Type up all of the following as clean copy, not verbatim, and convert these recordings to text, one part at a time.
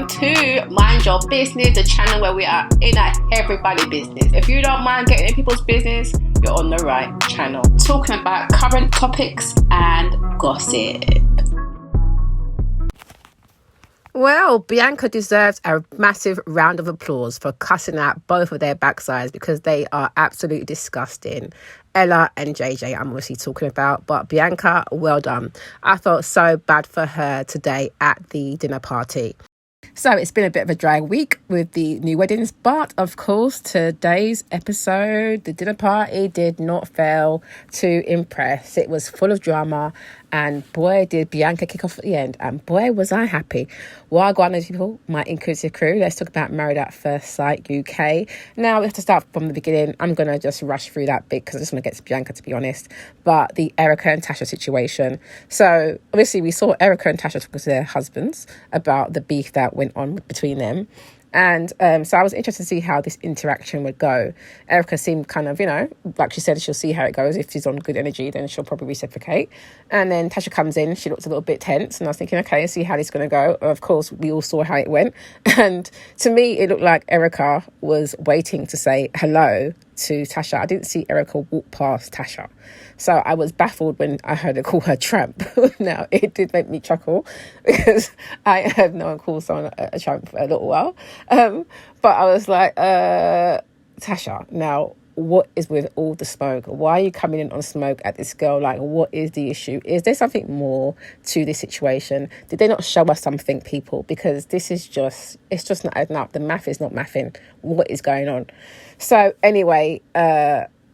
welcome to Mind Your Business, the channel where we are in at everybody's business. If you don't mind getting in people's business, you're on the right channel. Talking about current topics and gossip. Well, Bianca deserves a massive round of applause for cussing out both of their backsides because they are absolutely disgusting. Ella and JJ, I'm obviously talking about, but Bianca, well done. I felt so bad for her today at the dinner party. So it's been a bit of a dry week with the new weddings, but of course today's episode, the dinner party, did not fail to impress. It was full of drama, and boy did Bianca kick off at the end, and boy was I happy. Well, go on, those people, my inclusive crew, let's talk about Married at First Sight UK. Now we have to start from the beginning. I'm going to just rush through that bit because I just want to get to Bianca, to be honest. But the Erica and Tasha situation. So obviously we saw Erica and Tasha talk to their husbands about the beef that went on between them. And so I was interested to see how this interaction would go. Erica seemed kind of, like she said, she'll see how it goes. If she's on good energy, then she'll probably reciprocate. And then Tasha comes in, she looked a little bit tense. And I was thinking, okay, let's see how this is going to go. Of course, we all saw how it went. And to me, it looked like Erica was waiting to say hello to Tasha. I didn't see Erica walk past Tasha. So I was baffled when I heard her call her tramp. Now, it did make me chuckle because I had no one call someone a tramp for a little while. But I was like, Tasha, now, what is with all the smoke? Why are you coming in on smoke at this girl? Like, what is the issue? Is there something more to this situation? Did they not show us something, people? Because this is it's just not adding up. The math is not mathing. What is going on? So anyway,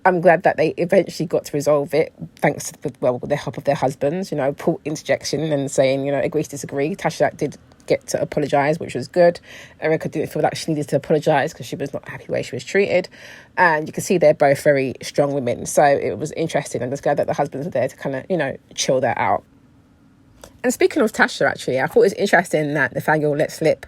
I'm glad that they eventually got to resolve it, thanks to the help of their husbands, pull interjection and saying, agree to disagree. Tasha did get to apologise, which was good. Erica didn't feel like she needed to apologise because she was not happy the way she was treated. And you can see they're both very strong women. So it was interesting. I'm just glad that the husbands were there to kind of, chill that out. And speaking of Tasha, actually, I thought it was interesting that Nathaniel let slip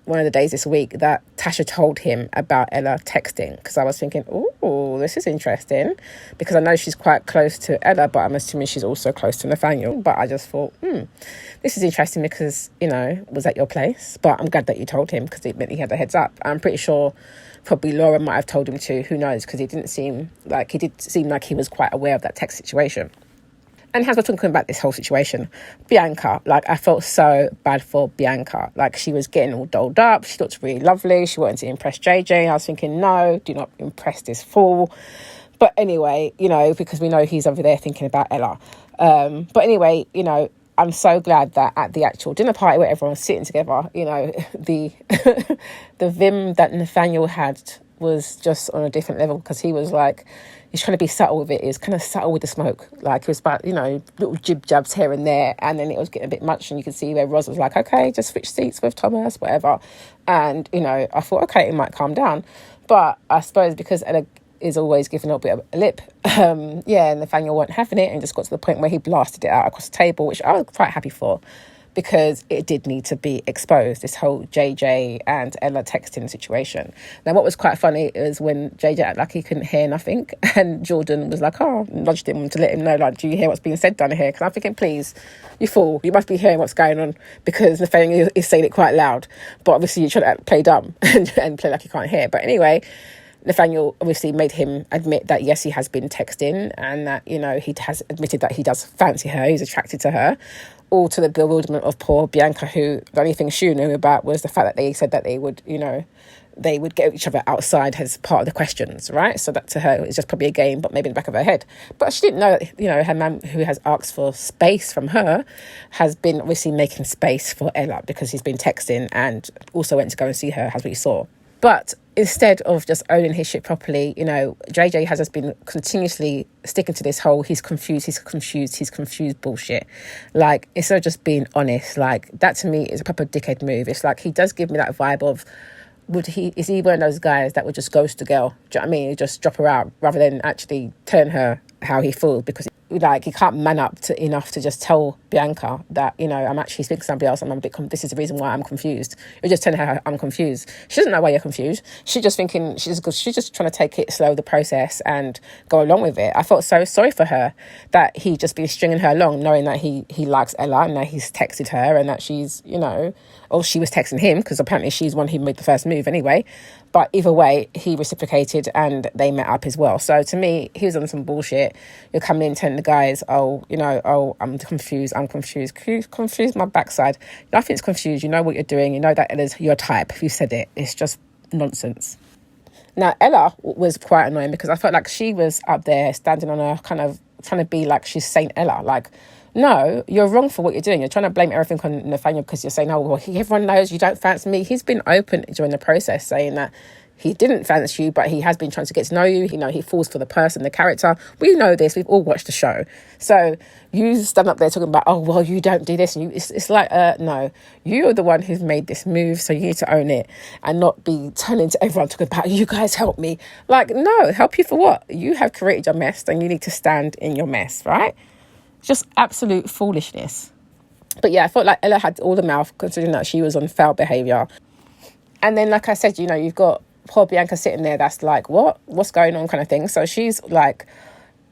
one of the days this week that Tasha told him about Ella texting, because I was thinking, oh, this is interesting, because I know she's quite close to Ella, but I'm assuming she's also close to Nathaniel. But I just thought, this is interesting because, was at your place, but I'm glad that you told him because it meant he had the heads up. I'm pretty sure probably Laura might have told him too, who knows, because he did seem like he was quite aware of that text situation. And as we're talking about this whole situation, Bianca, I felt so bad for Bianca. She was getting all dolled up. She looked really lovely. She wanted to impress JJ. I was thinking, no, do not impress this fool. But anyway, because we know he's over there thinking about Ella. But anyway, I'm so glad that at the actual dinner party where everyone's sitting together, the the vim that Nathaniel had was just on a different level, because he was he's trying to be subtle with it. He was kind of subtle with the smoke. It was about, little jib jabs here and there. And then it was getting a bit much. And you could see where Roz was like, okay, just switch seats with Thomas, whatever. And, I thought, okay, it might calm down. But I suppose because Ella is always giving a little bit of a lip, Nathaniel wasn't having it and just got to the point where he blasted it out across the table, which I was quite happy for, because it did need to be exposed, this whole JJ and Ella texting situation. Now, what was quite funny is when JJ acted like he couldn't hear nothing, and Jordan was like, nudged him to let him know, do you hear what's being said down here? Because I'm thinking, please, you fool, you must be hearing what's going on, because Nathaniel is saying it quite loud. But obviously, you're trying to play dumb and play like you can't hear. But anyway, Nathaniel obviously made him admit that, yes, he has been texting, and that, he has admitted that he does fancy her, he's attracted to her, all to the bewilderment of poor Bianca, who the only thing she knew about was the fact that they said that they would, they would get each other outside as part of the questions, right? So that to her, it was just probably a game, but maybe in the back of her head. But she didn't know that, her man, who has asked for space from her, has been obviously making space for Ella, because he's been texting and also went to go and see her, as we saw. But instead of just owning his shit properly, JJ has just been continuously sticking to this whole he's confused bullshit. Instead of just being honest, that to me is a proper dickhead move. It's he does give me that vibe of, is he one of those guys that would just ghost a girl? Do you know what I mean? Just drop her out rather than actually telling her how he feels, because like, he can't man up to enough to just tell Bianca that, you know, I'm actually speaking to somebody else and I'm a bit this is the reason why I'm confused. You're just telling her I'm confused. She doesn't know why you're confused. She's just thinking, she's just trying to take it slow, the process, and go along with it. I felt so sorry for her that he just been stringing her along, knowing that he likes Ella and that he's texted her and that she's, you know, or she was texting him, because apparently she's one who made the first move anyway. But either way, he reciprocated and they met up as well. So to me, he was on some bullshit. You're coming in telling the guys, oh, you know, oh, I'm confused. Confused my backside. Nothing's confused. You know what you're doing. You know that Ella's your type. If you said it, it's just nonsense. Now, Ella was quite annoying because I felt like she was up there standing on a kind of trying to be like she's Saint Ella. Like, no, you're wrong for what you're doing. You're trying to blame everything on Nathaniel because you're saying, oh, well, everyone knows you don't fancy me. He's been open during the process saying that he didn't fancy you, but he has been trying to get to know you. You know, he falls for the person, the character. We know this. We've all watched the show. So you stand up there talking about, oh, well, you don't do this. And it's like, no, you're the one who's made this move. So you need to own it and not be turning to everyone talking about, you guys help me. Like, no, help you for what? You have created your mess and you need to stand in your mess, right? Just absolute foolishness. But yeah, I felt like Ella had all the mouth considering that she was on foul behaviour. And then, like I said, you know, you've got poor Bianca sitting there that's like, what's going on kind of thing. So she's like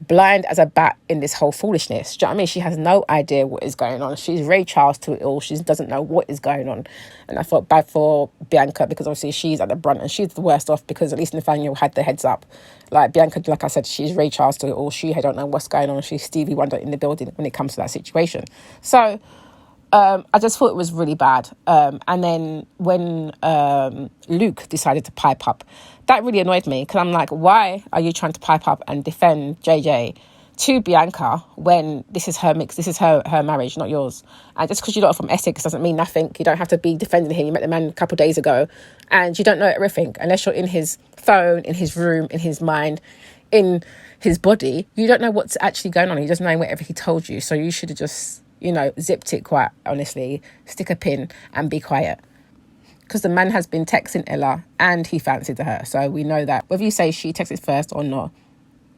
blind as a bat in this whole foolishness. Do you know what I mean? She has no idea what is going on. She's Ray Charles to it all. She doesn't know what is going on. And I felt bad for Bianca because obviously she's at the brunt and she's the worst off because at least Nathaniel had the heads up. Like Bianca, like I said, she's Ray Charles to it all. She don't know what's going on. She's Stevie Wonder in the building when it comes to that situation. So I just thought it was really bad. And then when Luke decided to pipe up, that really annoyed me because I'm like, why are you trying to pipe up and defend JJ to Bianca when this is her mix, this is her marriage, not yours? And just because you're not from Essex doesn't mean nothing. You don't have to be defending him. You met the man a couple of days ago and you don't know everything unless you're in his phone, in his room, in his mind, in his body. You don't know what's actually going on. He doesn't know whatever he told you. So you should have just, you know, zipped it quite honestly, stick a pin and be quiet. Because the man has been texting Ella and he fancied her. So we know that whether you say she texted first or not,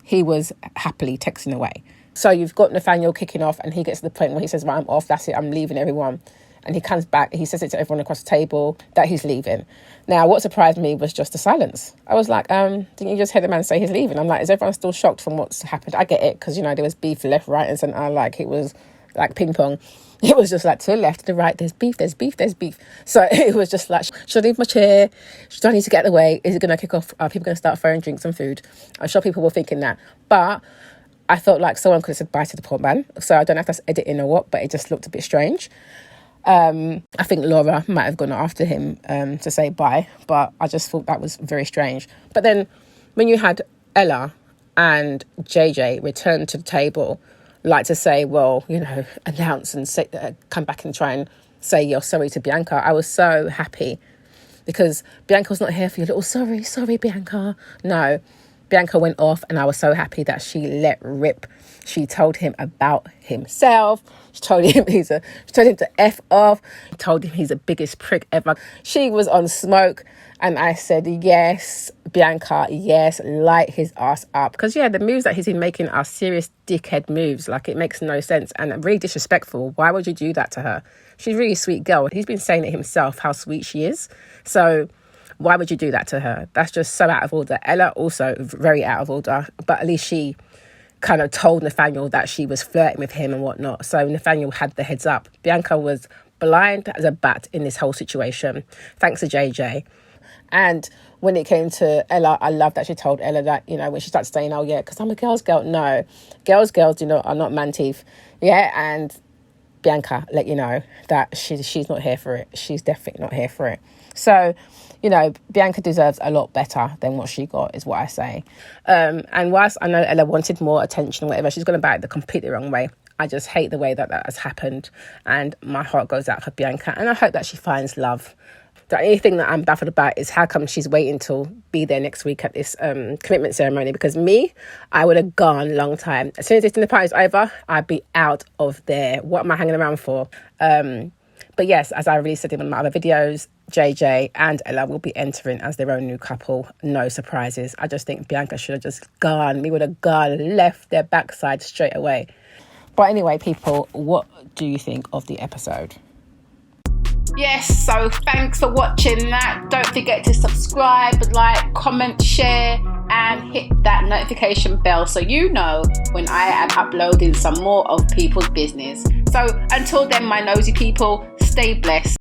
he was happily texting away. So you've got Nathaniel kicking off and he gets to the point where he says, right, I'm off, that's it, I'm leaving everyone. And he comes back, he says it to everyone across the table that he's leaving. Now, what surprised me was just the silence. I was like, didn't you just hear the man say he's leaving? I'm like, is everyone still shocked from what's happened? I get it, because, you know, there was beef left, right and centre, like it was like ping pong. It was just like to the left, to the right, there's beef. So it was just like, should I leave my chair? Should I need to get out of the way? Is it going to kick off? Are people going to start throwing drinks and food? I'm sure people were thinking that. But I felt like someone could have said bye to the poor man. So I don't know if that's editing or what, but it just looked a bit strange. I think Laura might have gone after him to say bye, but I just thought that was very strange. But then when you had Ella and JJ return to the table, like to say, well, you know, announce and say, come back and try and say you're sorry to Bianca. I was so happy because Bianca was not here for your little sorry, Bianca. No, Bianca went off and I was so happy that she let rip. She told him about himself. She told him to F off. She told him he's the biggest prick ever. She was on smoke. And I said, yes, Bianca, yes, light his ass up. Because, yeah, the moves that he's been making are serious dickhead moves. Like, it makes no sense and really disrespectful. Why would you do that to her? She's a really sweet girl. He's been saying it himself, how sweet she is. So why would you do that to her? That's just so out of order. Ella also very out of order. But at least she kind of told Nathaniel that she was flirting with him and whatnot. So Nathaniel had the heads up. Bianca was blind as a bat in this whole situation, thanks to JJ. And when it came to Ella, I love that she told Ella that, you know, when she started saying, oh, yeah, because I'm a girl's girl. No, girls, are not man teeth. Yeah, and Bianca let you know that she's not here for it. She's definitely not here for it. So, you know, Bianca deserves a lot better than what she got, is what I say. And whilst I know Ella wanted more attention or whatever, she's gone about it the completely wrong way. I just hate the way that has happened. And my heart goes out for Bianca. And I hope that she finds love. The only thing that I'm baffled about is how come she's waiting to be there next week at this commitment ceremony. Because I would have gone long time. As soon as this dinner party is over, I'd be out of there. What am I hanging around for? But yes, as I really said in one of my other videos, JJ and Ella will be entering as their own new couple. No surprises. I just think Bianca should have just gone. We would have gone, left their backside straight away. But anyway, people, what do you think of the episode? Yes, so thanks for watching that. Don't forget to subscribe, like, comment, share, and hit that notification bell so you know when I am uploading some more of people's business. So until then, my nosy people, stay blessed.